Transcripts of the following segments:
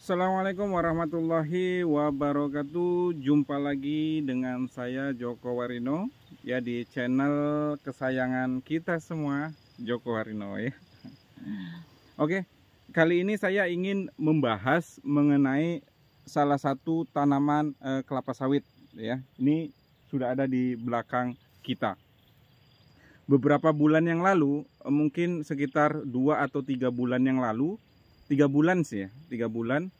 Assalamualaikum warahmatullahi wabarakatuh. Jumpa lagi dengan saya Joko Warino ya di channel kesayangan kita semua, Joko Warino ya. Oke, kali ini saya ingin membahas mengenai salah satu tanaman kelapa sawit ya. Ini sudah ada di belakang kita. Beberapa bulan yang lalu, mungkin sekitar 2 atau 3 bulan yang lalu, 3 bulan sih ya, 3 bulan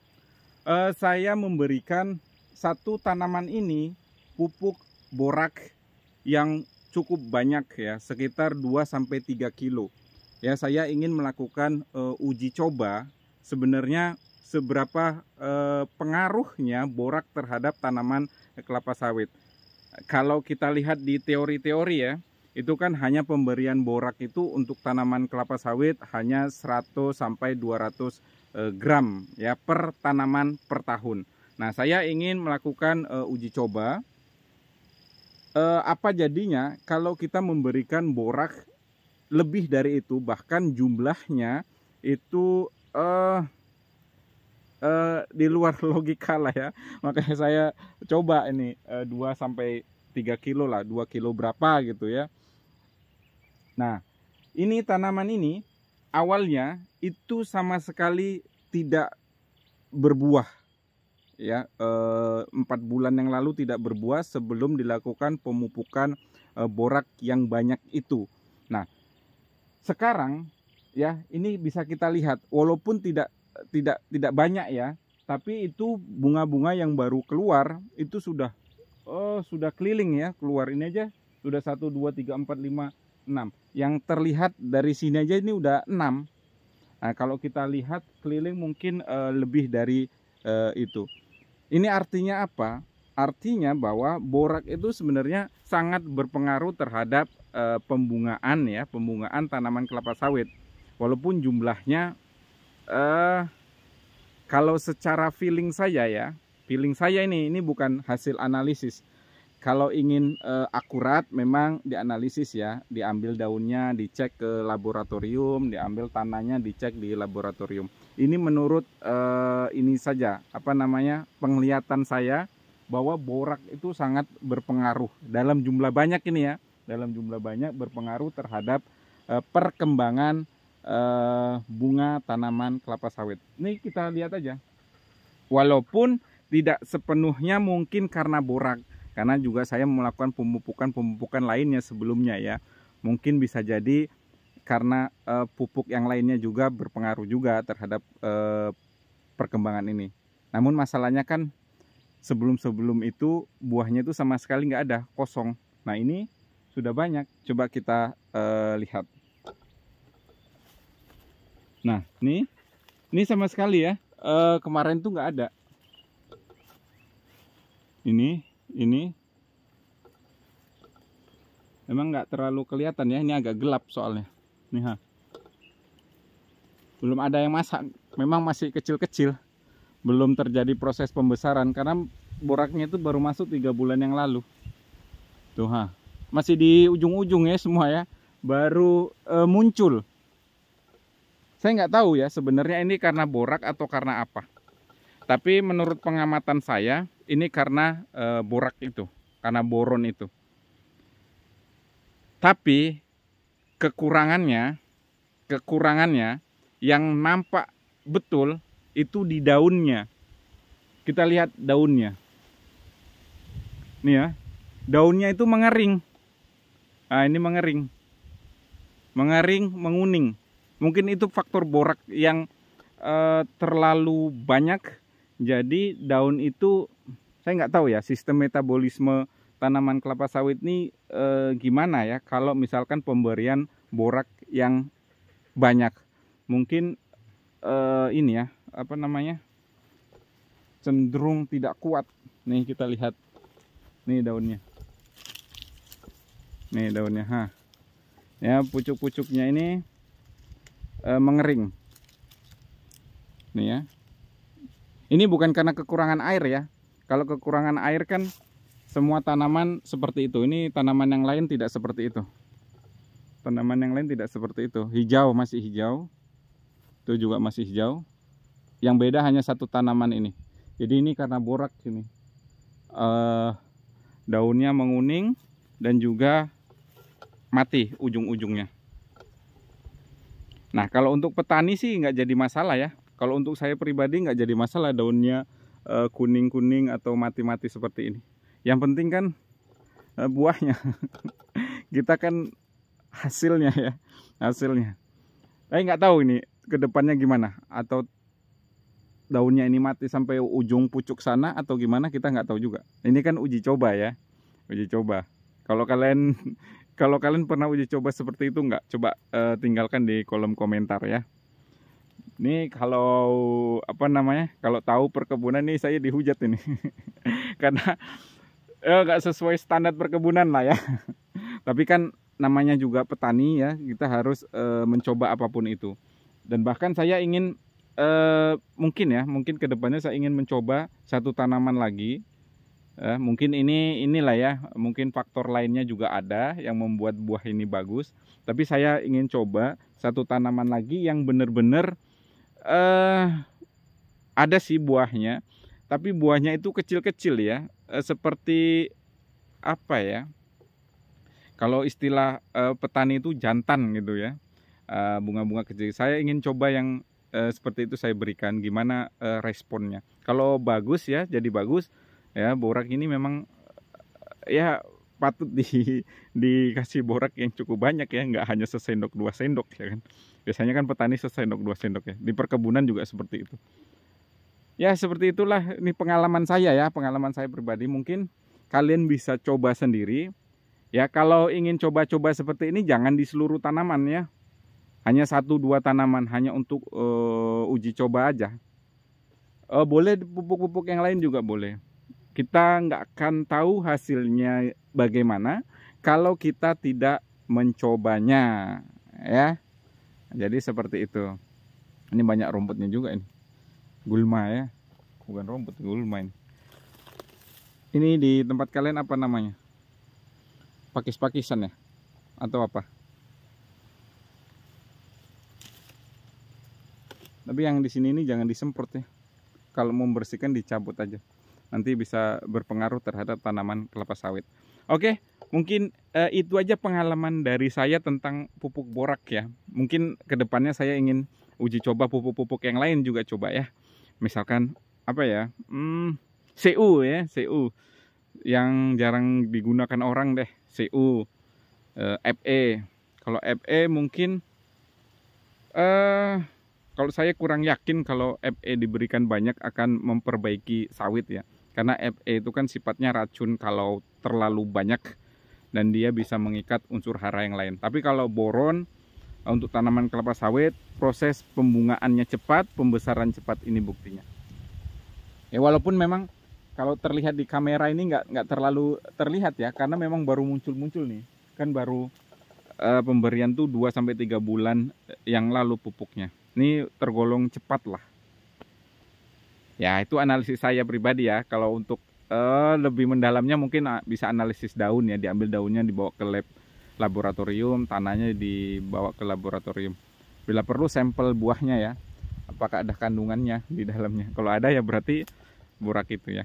saya memberikan satu tanaman ini pupuk borak yang cukup banyak ya, sekitar 2-3 kilo. Ya, saya ingin melakukan uji coba sebenarnya seberapa pengaruhnya borak terhadap tanaman kelapa sawit. Kalau kita lihat di teori-teori ya, itu kan hanya pemberian borak itu untuk tanaman kelapa sawit hanya 100 sampai 200 gram ya per tanaman per tahun. Nah, saya ingin melakukan uji coba apa jadinya kalau kita memberikan borak lebih dari itu, bahkan jumlahnya itu di luar logika lah ya. Makanya saya coba ini 2 sampai 3 kilo lah, 2 kilo berapa gitu ya. Nah, ini tanaman ini awalnya itu sama sekali tidak berbuah ya, 4 bulan yang lalu tidak berbuah sebelum dilakukan pemupukan borak yang banyak itu. Nah, sekarang ya ini bisa kita lihat walaupun tidak banyak ya, tapi itu bunga-bunga yang baru keluar itu sudah keliling ya, keluar ini aja sudah 1 2 3 4 5 6. Yang terlihat dari sini aja ini udah 6. Nah, kalau kita lihat keliling mungkin lebih dari itu. Ini artinya apa? Artinya bahwa borak itu sebenarnya sangat berpengaruh terhadap pembungaan ya, pembungaan tanaman kelapa sawit. Walaupun jumlahnya kalau secara feeling saya ya, feeling saya ini bukan hasil analisis. Kalau ingin akurat memang dianalisis ya, diambil daunnya, dicek ke laboratorium, diambil tanahnya, dicek di laboratorium. Ini menurut ini saja, apa namanya, penglihatan saya bahwa borak itu sangat berpengaruh dalam jumlah banyak ini ya, dalam jumlah banyak berpengaruh terhadap perkembangan bunga tanaman kelapa sawit. Ini kita lihat aja, walaupun tidak sepenuhnya mungkin karena borak. Karena juga saya melakukan pemupukan lainnya sebelumnya ya. Mungkin bisa jadi karena pupuk yang lainnya juga berpengaruh juga terhadap perkembangan ini. Namun masalahnya kan sebelum itu buahnya itu sama sekali nggak ada, kosong. Nah, ini sudah banyak. Coba kita lihat. Nah, ini sama sekali ya. Kemarin tuh nggak ada. Ini memang nggak terlalu kelihatan ya, ini agak gelap soalnya nih ha. Belum ada yang masak, memang masih kecil-kecil, belum terjadi proses pembesaran karena boraknya itu baru masuk 3 bulan yang lalu tuh ha. Masih di ujung-ujung ya semua ya, baru muncul. Saya nggak tahu ya sebenarnya ini karena borak atau karena apa, tapi menurut pengamatan saya ini karena borak itu, karena boron itu. Tapi kekurangannya yang nampak betul itu di daunnya. Kita lihat daunnya. Nih ya, daunnya itu mengering. Nah, ini mengering. Mengering, menguning. Mungkin itu faktor borak yang terlalu banyak. Jadi daun itu, saya nggak tahu ya sistem metabolisme tanaman kelapa sawit ini gimana ya kalau misalkan pemberian borak yang banyak. Mungkin ini ya, apa namanya, cenderung tidak kuat. Nih kita lihat, nih daunnya, ha. Ya, pucuk-pucuknya ini mengering. Nih ya. Ini bukan karena kekurangan air ya. Kalau kekurangan air kan semua tanaman seperti itu. Ini tanaman yang lain tidak seperti itu. Tanaman yang lain tidak seperti itu. Hijau, masih hijau. Itu juga masih hijau. Yang beda hanya satu tanaman ini. Jadi ini karena borak ini. Daunnya menguning dan juga mati ujung-ujungnya. Nah, kalau untuk petani sih nggak jadi masalah ya. Kalau untuk saya pribadi nggak jadi masalah daunnya kuning-kuning atau mati-mati seperti ini. Yang penting kan buahnya. Kita kan hasilnya ya, hasilnya. Saya nggak tahu ini kedepannya gimana, atau daunnya ini mati sampai ujung pucuk sana atau gimana, kita nggak tahu juga. Ini kan uji coba ya, uji coba. Kalau kalian pernah uji coba seperti itu nggak? Coba tinggalkan di kolom komentar ya. Ini kalau kalau tahu perkebunan nih saya dihujat ini karena nggak sesuai standar perkebunan lah ya. Tapi kan namanya juga petani ya, kita harus mencoba apapun itu. Dan bahkan saya ingin mungkin kedepannya saya ingin mencoba satu tanaman lagi. Mungkin inilah ya, mungkin faktor lainnya juga ada yang membuat buah ini bagus. Tapi saya ingin coba satu tanaman lagi yang benar-benar ada sih buahnya, tapi buahnya itu kecil-kecil ya, seperti apa ya? Kalau istilah petani itu jantan gitu ya, bunga-bunga kecil. Saya ingin coba yang seperti itu saya berikan, gimana responnya. Kalau bagus ya, jadi bagus. Ya, borak ini memang ya patut dikasih borak yang cukup banyak ya, nggak hanya sesendok 2 sendok ya kan. Biasanya kan petani sesendok 2 sendok ya. Di perkebunan juga seperti itu. Ya seperti itulah, ini pengalaman saya ya, pengalaman saya pribadi. Mungkin kalian bisa coba sendiri. Ya kalau ingin coba-coba seperti ini jangan di seluruh tanaman ya. Hanya 1-2 tanaman, hanya untuk uji coba aja. Boleh pupuk-pupuk yang lain juga boleh. Kita nggak akan tahu hasilnya bagaimana kalau kita tidak mencobanya ya. Jadi seperti itu. Ini banyak rumputnya juga ini. Gulma ya. Bukan rumput, gulma ini. Ini di tempat kalian apa namanya? Pakis-pakisan ya? Atau apa? Tapi yang di sini ini jangan disemprot ya. Kalau mau membersihkan dicabut aja. Nanti bisa berpengaruh terhadap tanaman kelapa sawit. Oke, mungkin itu aja pengalaman dari saya tentang pupuk borak ya. Mungkin kedepannya saya ingin uji coba pupuk-pupuk yang lain juga coba ya. Misalkan apa ya? CU ya, CU yang jarang digunakan orang deh. CU, FE. Kalau FE mungkin kalau saya kurang yakin kalau FE diberikan banyak akan memperbaiki sawit ya. Karena FE itu kan sifatnya racun kalau terlalu banyak dan dia bisa mengikat unsur hara yang lain. Tapi kalau boron untuk tanaman kelapa sawit, proses pembungaannya cepat, pembesaran cepat, ini buktinya. Ya walaupun memang kalau terlihat di kamera ini nggak terlalu terlihat ya, karena memang baru muncul-muncul nih. Kan baru pemberian tuh 2-3 bulan yang lalu pupuknya. Ini tergolong cepat lah. Ya itu analisis saya pribadi ya. Kalau untuk lebih mendalamnya mungkin bisa analisis daun ya. Diambil daunnya dibawa ke lab laboratorium, tanahnya dibawa ke laboratorium. Bila perlu sampel buahnya ya. Apakah ada kandungannya di dalamnya. Kalau ada ya berarti borak itu ya.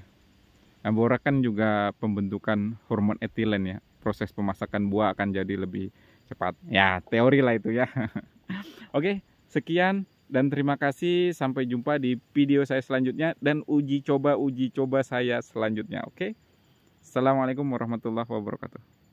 Nah, borak kan juga pembentukan hormon etilen ya. Proses pemasakan buah akan jadi lebih cepat. Ya teori lah itu ya. Oke, sekian. Dan terima kasih, sampai jumpa di video saya selanjutnya dan uji coba saya selanjutnya. Oke. Assalamualaikum warahmatullahi wabarakatuh.